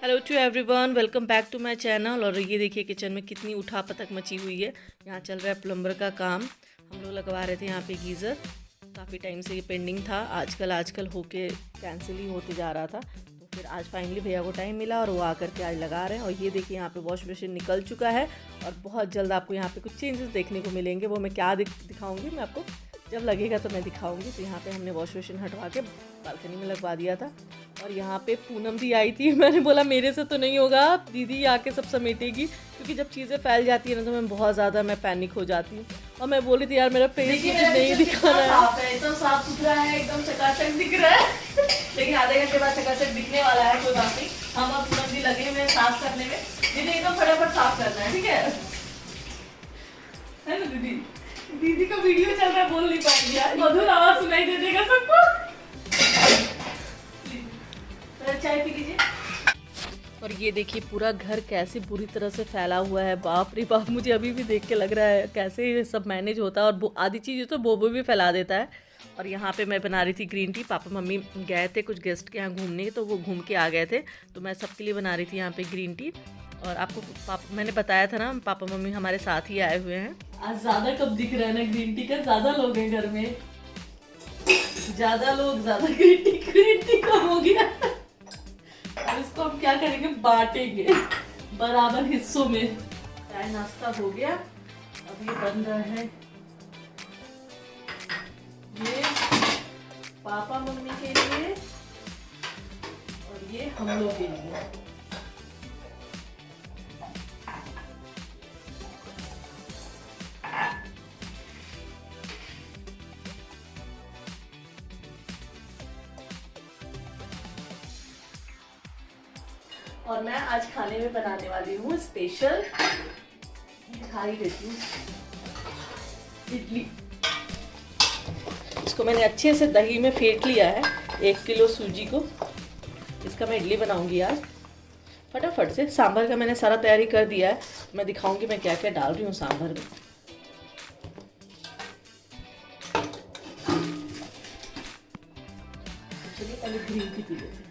Hello to everyone, welcome back to my channel. और ये देखिए किचन में कितनी उठापतक मची हुई है। यहाँ चल रहा है प्लम्बर का काम। हम लोग लगवा रहे थे यहाँ पे गीज़र। काफ़ी टाइम से ये पेंडिंग था, आजकल होके कैंसिल ही होते जा रहा था। तो फिर आज फाइनली भैया को टाइम मिला और वो आकर के आज लगा रहे हैं। और ये देखिए यहाँ पे वॉश मशीन निकल चुका है और बहुत जल्द आपको यहाँ पे कुछ चेंजेस देखने को मिलेंगे। वो मैं क्या दिखाऊँगी, मैं आपको जब लगेगा तो मैं दिखाऊंगी। तो यहाँ पे हमने वॉश मशीन हटवा के बालकनी में लगवा दिया था। और यहाँ पे पूनम दी आई थी। मैंने बोला मेरे से तो नहीं होगा, दीदी आके सब समेटेगी, क्योंकि जब चीज़ें फैल जाती है ना तो मैं बहुत ज़्यादा पैनिक हो जाती हूँ। और मैं बोली थी यार मेरा फेस नहीं दिखाना है। एकदम साफ सुथरा है, एकदम चकाचक दिख रहा है। लेकिन आधे घंटे बाद चकाचक दिखने वाला है। कोई बात नहीं, हम अब पूनम दी लगे हुए हैं साफ करने में। दीदी एकदम फटाफट साफ करना है, ठीक है ना दीदी? दीदी का वीडियो चल रहा है, बोल नहीं पाएंगी यार, मधुर आवाज सुनाई दे देगा सबको। चाय पी लीजिए। और ये देखिए पूरा घर कैसे बुरी तरह से फैला हुआ है। बाप रे बाप, मुझे अभी भी देख के लग रहा है कैसे ये सब मैनेज होता है। और आधी चीज़ें तो बोबो भी फैला देता है। और यहाँ पे मैं बना रही थी ग्रीन टी। पापा मम्मी गए थे कुछ गेस्ट के यहाँ घूमने, तो वो घूम के आ गए थे, तो मैं सबके लिए बना रही थी यहाँ पे ग्रीन टी। और आपको मैंने बताया था ना, पापा मम्मी हमारे साथ ही आए हुए हैं। आज ज्यादा कब दिख रहा है ना ग्रीन टी का, ज्यादा लोग हैं घर में, ज्यादा लोग, ज्यादा ग्रीन टी कम हो गया। अब इसको हम क्या करेंगे, बांटेंगे बराबर हिस्सों में। चाय नाश्ता हो गया, अब ये बन रहा है ये पापा मम्मी के लिए और ये हम लोग के लिए। और मैं आज खाने में बनाने वाली हूँ स्पेशल, दिखा ही देती हूँ, इडली। इसको मैंने अच्छे से दही में फेंट लिया है, 1 किलो सूजी को। इसका मैं इडली बनाऊंगी आज फटाफट से। सांभर का मैंने सारा तैयारी कर दिया है, मैं दिखाऊंगी मैं क्या क्या डाल रही हूँ सांभर में। चलिए पहले ग्रीन टी पी लेते हैं।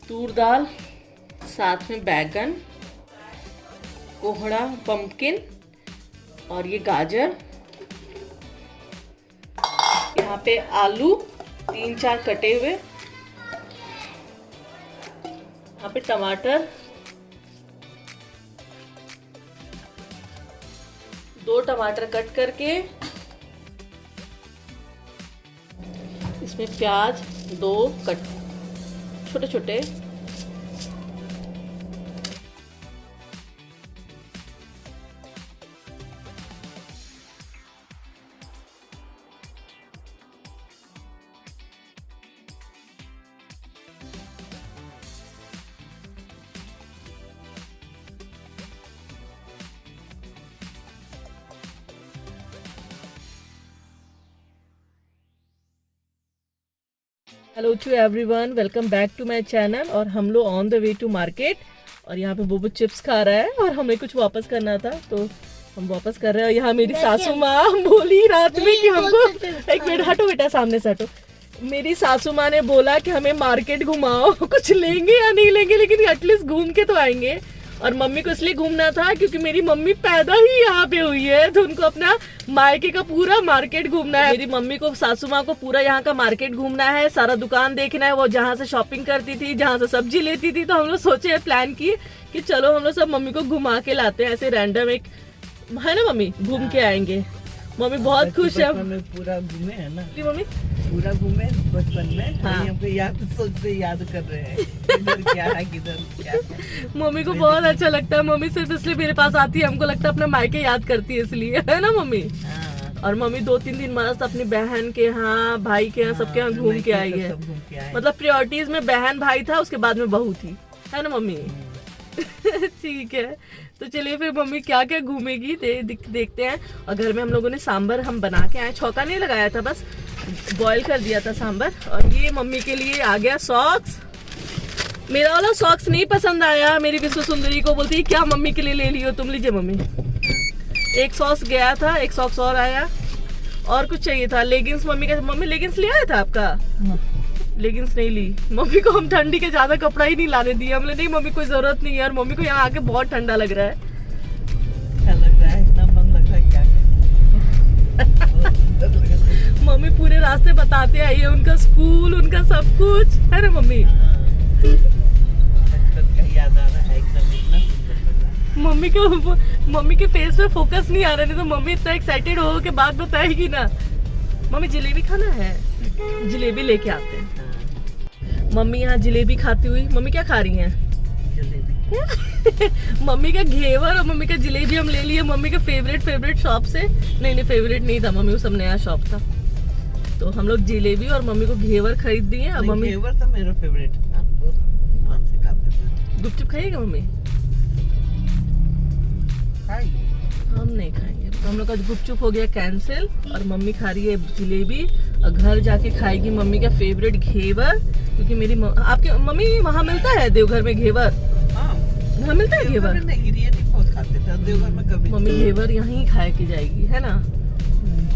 तूर दाल, साथ में बैगन, कोहड़ा, पंपकिन और ये गाजर, यहाँ पे आलू 3-4 कटे हुए, यहाँ पे टमाटर, 2 टमाटर कट करके, इसमें प्याज 2 कट छोटे छोटे, hello to everyone, welcome back to my channel. और हम लोग on the way to market. और यहाँ पे बोबो चिप्स खा रहा है और हमें कुछ वापस करना था, तो हम वापस कर रहे हैं। और यहाँ मेरी सासू माँ बोली रात में कि हमको, एक मिनट हटो बेटा, सामने से हटो। मेरी सासू माँ ने बोला कि हमें मार्केट घुमाओ, कुछ लेंगे या नहीं लेंगे लेकिन एटलीस्ट घूम के तो आएंगे। और मम्मी को इसलिए घूमना था क्योंकि मेरी मम्मी पैदा ही यहाँ पे हुई है, तो उनको अपना मायके का पूरा मार्केट घूमना है। मेरी मम्मी को, सासू माँ को पूरा यहाँ का मार्केट घूमना है, सारा दुकान देखना है। वो जहाँ से शॉपिंग करती थी, जहाँ से सब्जी लेती थी, तो हम लोग सोचे, प्लान किए कि चलो हम लोग सब मम्मी को घुमा के लाते हैं, ऐसे रैंडम एक, है ना मम्मी, घूम के आएंगे। मम्मी बहुत खुश है। पूरा घूमे है ना मम्मी पूरा घूमे बचपन में। हाँ। हमको याद कर रहे हैं किधर क्या है, किधर क्या है। मम्मी को बहुत अच्छा लगता है। मम्मी सिर्फ इसलिए मेरे पास आती है, हमको लगता है अपना मायके याद करती है इसलिए, है ना मम्मी? हाँ। और मम्मी 2-3 दिन मस्त अपनी बहन के यहाँ, भाई के यहाँ, सबके यहाँ घूम के आई है। मतलब प्रायोरिटीज में बहन भाई था, उसके बाद में बहू थी, है ना मम्मी? ठीक है, तो चलिए फिर मम्मी क्या क्या घूमेगी देखते हैं। और घर में हम लोगों ने सांबर हम बना के आए, छौका नहीं लगाया था, बस बॉईल कर दिया था सांबर। और ये मम्मी के लिए आ गया सॉक्स। मेरा वाला सॉक्स नहीं पसंद आया, मेरी विश्व सुंदरी को बोलती है क्या मम्मी के लिए ले लियो तुम, लीजिए मम्मी। एक सॉक्स गया था, एक सॉक्स और आया। और कुछ चाहिए था, लेगिंग्स। मम्मी लेगिंग्स ले आया था आपका? लेगिंग्स नहीं ली मम्मी को। हम ठंडी के ज्यादा कपड़ा ही नहीं लाने दिए हमने। नहीं मम्मी कोई जरूरत नहीं है यार, मम्मी को यहाँ आके बहुत ठंडा लग रहा है। क्या लग रहा है? इतना मन लग रहा है क्या बहुत सुंदर लग रहा है। मम्मी पूरे रास्ते बताते आई है उनका स्कूल, उनका सब कुछ है ना मम्मी। हाँ, बचपन का याद आ रहा है एकदम, इतना सुंदर लग रहा है। मम्मी के फेस पे फोकस नहीं आ रहा, नहीं तो मम्मी इतना एक्साइटेड हो के बात बताएगी ना। मम्मी जलेबी खाना है, जलेबी लेके आते हैं। हाँ, मम्मी यहाँ जलेबी खाती हुई, मम्मी क्या खा रही हैं? जलेबी। मम्मी का घेवर और मम्मी का जलेबी हम ले लिए मम्मी के फेवरेट शॉप से। नहीं फेवरेट नहीं था मम्मी, वो सब नया शॉप था। तो हम लोग जलेबी और मम्मी को घेवर खरीद दिए। अब मम्मी घेवर तो मेरा फेवरेट था, बहुत मन से खाते थे। गुपचुप खाइएगा मम्मी? खाइए। हम नहीं खाएंगे, तो हम लोग का गुपचुप हो गया कैंसिल और मम्मी खा रही है जलेबी और घर जाके खाएगी मम्मी का फेवरेट घेवर। क्योंकि मेरी आपके मम्मी वहाँ मिलता है देवघर में घेवर? हाँ, वहाँ मिलता है घेवर? नहीं, रियली बहुत खाते थे देवघर में कभी। मम्मी घेवर यहाँ खाए के जाएगी है ना।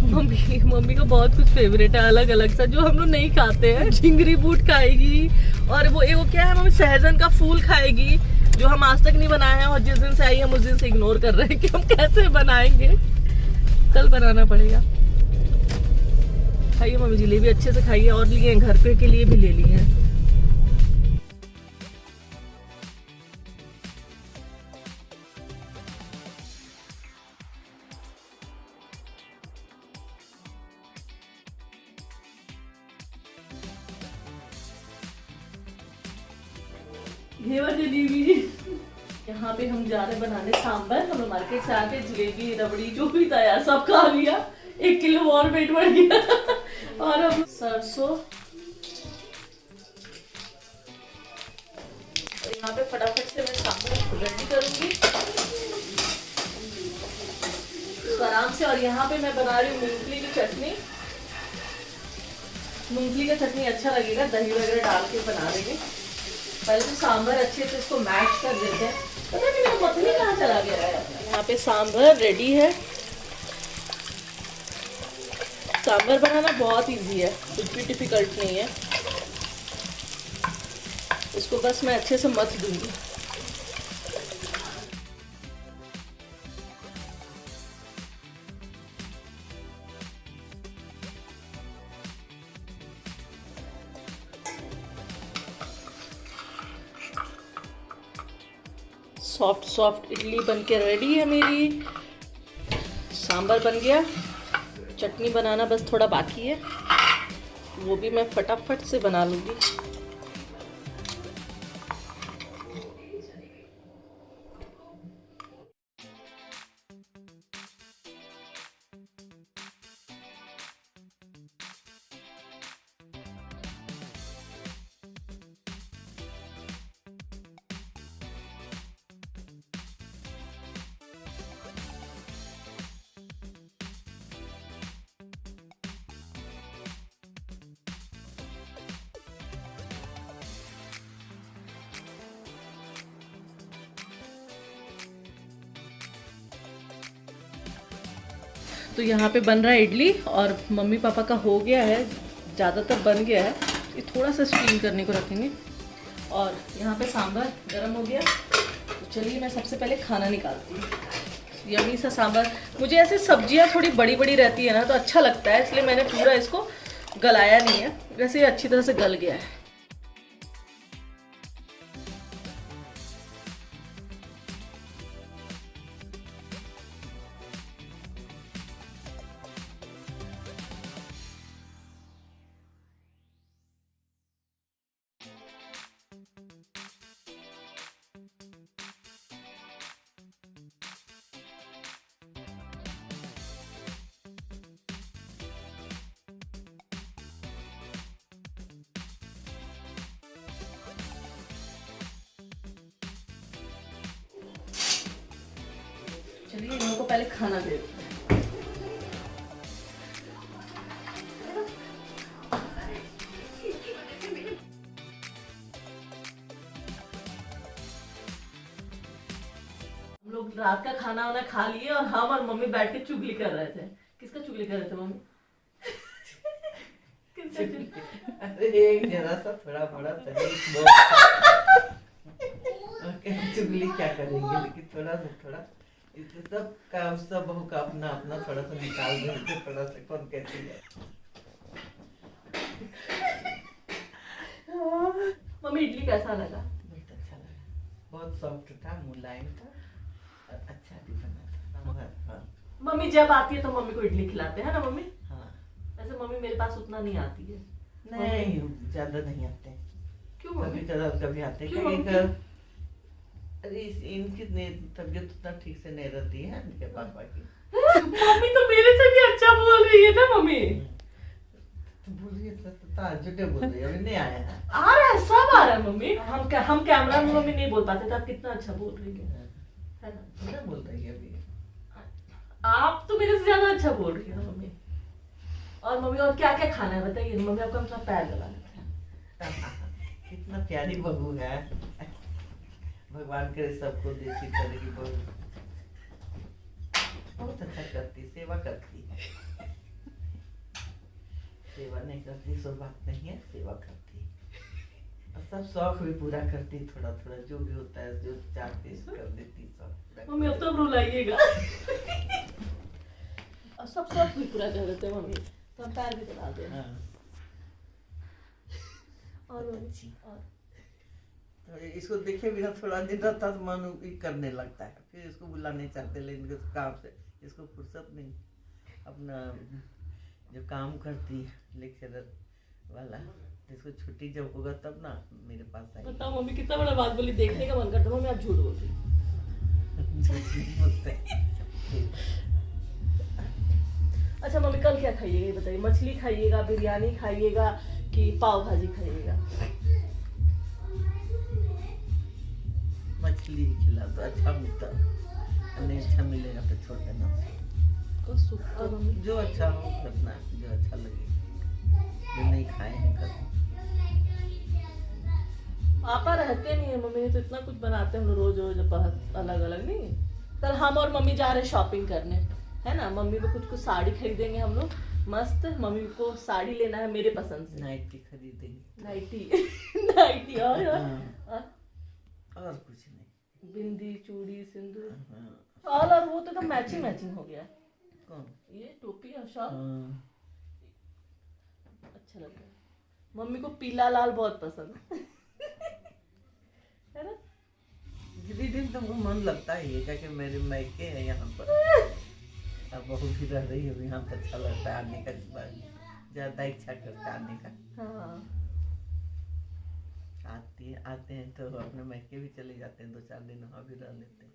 मम्मी को बहुत कुछ फेवरेट है अलग अलग सा, जो हम लोग नहीं खाते हैं। चिंगरी बूट खाएगी और वो क्या है मम्मी, सहजन का फूल खाएगी, जो हम आज तक नहीं बनाए हैं। और जिस दिन से आई हम उस दिन से इग्नोर कर रहे हैं कि हम कैसे बनाएंगे, कल बनाना पड़ेगा। खाइए मम्मी जलेबी अच्छे से खाइए, और लिए हैं घर पे के लिए भी ले लिए हैं। घेवर जलेबी। यहाँ पे हम जा रहे बनाने सांबर। हम मार्केट से आके जलेबी रबड़ी जो भी था यार सब खा लिया, 1 किलो और वेट बढ़ गया। और अब सरसों, और यहाँ पे फटाफट से मैं सांबर रेडी करूंगी तो आराम से। और यहाँ पे मैं बना रही हूँ मूंगफली की चटनी। मूंगफली का चटनी अच्छा लगेगा, दही वगैरह डाल के बना देंगे। पहले तो सांभर अच्छे से इसको मैश कर देते हैं। पता नहीं मेरा मखनी कहाँ चला गया है। यहाँ पे सांभर रेडी है। सांभर बनाना बहुत इजी है, कुछ भी डिफिकल्ट नहीं है। इसको बस मैं अच्छे से मथ दूंगी। सॉफ्ट इडली बनके रेडी है मेरी। सांभर बन गया, चटनी बनाना बस थोड़ा बाकी है, वो भी मैं फटाफट से बना लूँगी। तो यहाँ पे बन रहा है इडली और मम्मी पापा का हो गया है, ज़्यादातर बन गया है। ये थोड़ा सा स्टीम करने को रखेंगे। और यहाँ पे सांभर गरम हो गया। तो चलिए मैं सबसे पहले खाना निकालती हूँ। यम्मी सा सांभर। मुझे ऐसे सब्जियाँ थोड़ी बड़ी बड़ी रहती है ना तो अच्छा लगता है, इसलिए मैंने पूरा इसको गलाया नहीं है। वैसे ये अच्छी तरह से गल गया है। चलिए इन लोगों को पहले खाना दे देते हैं। हम लोग रात का खाना वाना खा लिए और हम और मम्मी बैठ के चुगली कर रहे थे। किसका चुगली कर रहे थे मम्मी? किसका चुगली? अरे जरा सा थोड़ा बड़ा तकलीफ बहुत ओके, चुगली क्या करेंगे, लेकिन थोड़ा सा थोड़ा इससे सब काम सब बहू का अपना अपना थोड़ा सा निकाल देते, थोड़ा सा कौन कहती है। मम्मी इडली कैसा लगा? बहुत अच्छा लगा, बहुत सॉफ्ट था, मुलायम था और अच्छा भी बना था। हाँ मम्मी जब आती है तो मम्मी को इडली खिलाते हैं ना मम्मी? हाँ। वैसे मम्मी मेरे पास उतना नहीं आती है। नहीं ज्यादा नहीं आते, क्यों कभी मम्मी? कभी आते क्यों कहीं मम्मी? कर। अरे इनकी तबीयत उतना ठीक से नहीं रहती है इनके पापा की। मम्मी तो मेरे से भी अच्छा बोल रही है ना मम्मी। तो बोलिए तो झूठे बोल रही है, अभी नहीं आया है। आ रहा है, सब आ रहा है मम्मी। हम कैमरा में मम्मी नहीं बोल पाते थे, आप कितना अच्छा बोल रही है ना? क्या बोल रही है अभी? आप तो मेरे से ज्यादा अच्छा बोल रही है ना मम्मी। और मम्मी और क्या क्या खाना है बताइए मम्मी, आपको अपना पैर लगा लेते हैं। कितना प्यारी बहू है, भगवान करे सबको देती तरह की बहू। बहुत अच्छा करती, सेवा करती। सेवा नहीं करती सो बात नहीं है, सेवा करती और सब शौक भी पूरा करती, थोड़ा थोड़ा जो भी होता है जो चाहती कर देती सब। मम्मी अब तो रुलाइएगा। और सब शौक भी पूरा कर देते हैं मम्मी, तो हम पैर भी बता दे। हाँ। और अच्छी। और तो इसको देखे बिना थोड़ा दिन रहता तो मन भी करने लगता है, फिर इसको बुलाने चाहते, लेकिन इसको काम से इसको फुर्सत नहीं। अपना जो काम करती है लेक्चरर वाला, इसको छुट्टी जब होगा तब ना मेरे पास आएगी। बताओ मम्मी कितना बड़ा बात बोली, देखने का मन करता है। मम्मी आप झूठ बोल रही बोलते अच्छा मम्मी कल क्या खाइएगा ये बताइए? मछली खाइएगा, बिरयानी खाइएगा कि पाव भाजी खाइएगा? मछली खिला दो, अच्छा मिलता, नहीं अच्छा मिलेगा तो छोड़ देना। और मम्मी जो अच्छा हो करना, जो अच्छा लगे, जो नहीं खाए हैं कभी। पापा रहते नहीं है मम्मी, तो इतना कुछ बनाते हैं हम लोग रोज रोज अलग अलग। नहीं कल हम और मम्मी जा रहे हैं शॉपिंग करने, है ना? मम्मी को कुछ कुछ साड़ी खरीदेंगे हम लोग मस्त। मम्मी को साड़ी लेना है मेरे पसंद से, नाइटी खरीदेंगे। नाइटी। नाइटी और और कुछ नहीं। बिंदी चूड़ी सिंदूर हाँ। शॉल, और वो तो मैचिंग मैचिंग हो गया। कौन? ये टोपी और शॉल हाँ। अच्छा लग रहा है। मम्मी को पीला लाल बहुत पसंद है ना? गिरी दिन तो मन लगता ही है, क्योंकि मेरे मायके है यहाँ पर, अब बहू भी रह रही है यहाँ पर, अच्छा लगता है आने का, ज्यादा इच्छा करता है आने का। हाँ आते हैं तो अपने मायके भी चले जाते हैं, 2-4 दिन वहाँ भी रह लेते हैं।